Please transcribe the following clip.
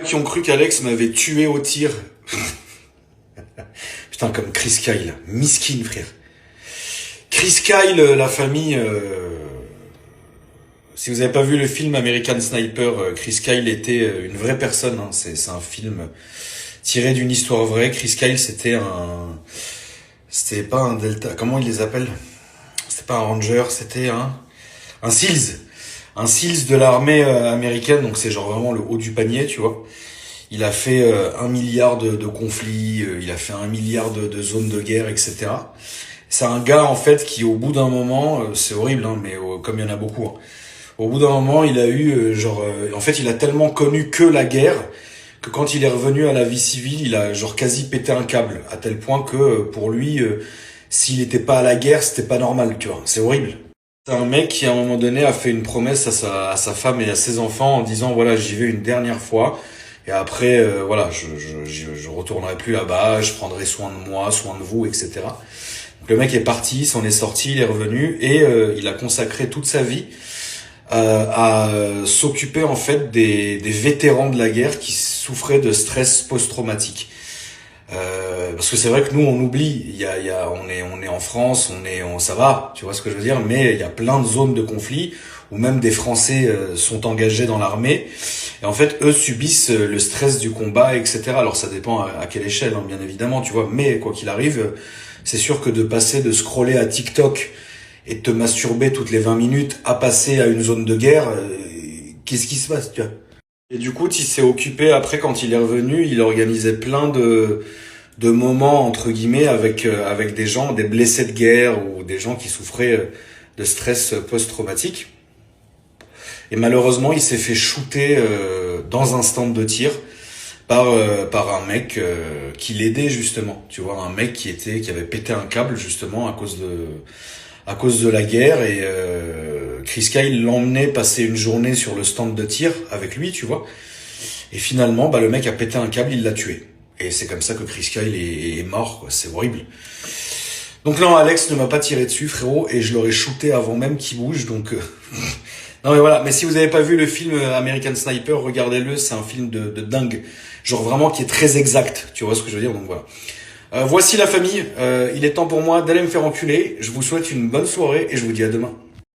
Qui ont cru qu'Alex m'avait tué au tir. Putain, comme Chris Kyle. Miskin, frère. Chris Kyle, la famille... Si vous avez pas vu le film American Sniper, Chris Kyle était une vraie personne. Hein. C'est un film tiré d'une histoire vraie. Chris Kyle, c'était pas un Delta... Comment ils les appellent? C'était pas un Ranger, c'était un SEALs. Un SEALs de l'armée américaine, donc c'est genre vraiment le haut du panier, tu vois. Il a fait 1 milliard de conflits, il a fait 1 milliard de zones de guerre, etc. C'est un gars, en fait, qui au bout d'un moment, c'est horrible, hein, mais comme il y en a beaucoup, hein, au bout d'un moment, il a eu, en fait, il a tellement connu que la guerre, que quand il est revenu à la vie civile, il a genre quasi pété un câble, à tel point que pour lui, s'il était pas à la guerre, c'était pas normal, tu vois. C'est horrible. C'est un mec qui, à un moment donné, a fait une promesse à sa femme et à ses enfants en disant, voilà, j'y vais une dernière fois. Et après, voilà, je retournerai plus là-bas, je prendrai soin de moi, soin de vous, etc. Donc, le mec est parti, s'en est sorti, il est revenu et il a consacré toute sa vie à s'occuper en fait des vétérans de la guerre qui souffraient de stress post-traumatique. Parce que c'est vrai que nous on oublie, on est en France, ça va, tu vois ce que je veux dire, mais il y a plein de zones de conflit où même des Français sont engagés dans l'armée et en fait eux subissent le stress du combat, etc. Alors ça dépend à quelle échelle, hein, bien évidemment, tu vois, mais quoi qu'il arrive, c'est sûr que de passer de scroller à TikTok et de te masturber toutes les 20 minutes à passer à une zone de guerre, qu'est-ce qui se passe, tu vois? Et du coup, il s'est occupé après quand il est revenu, il organisait plein de moments entre guillemets avec des gens, des blessés de guerre ou des gens qui souffraient de stress post-traumatique. Et malheureusement, il s'est fait shooter dans un stand de tir par un mec qui l'aidait justement. Tu vois, un mec qui avait pété un câble justement à cause de la guerre et Chris Kyle l'emmenait passer une journée sur le stand de tir avec lui, tu vois. Et finalement, le mec a pété un câble, il l'a tué. Et c'est comme ça que Chris Kyle est mort, quoi. C'est horrible. Donc non, Alex ne m'a pas tiré dessus, frérot, et je l'aurais shooté avant même qu'il bouge, donc... Non mais voilà, mais si vous avez pas vu le film American Sniper, regardez-le, c'est un film de dingue. Genre vraiment qui est très exact, tu vois ce que je veux dire, donc voilà. Voici la famille, il est temps pour moi d'aller me faire enculer, je vous souhaite une bonne soirée et je vous dis à demain.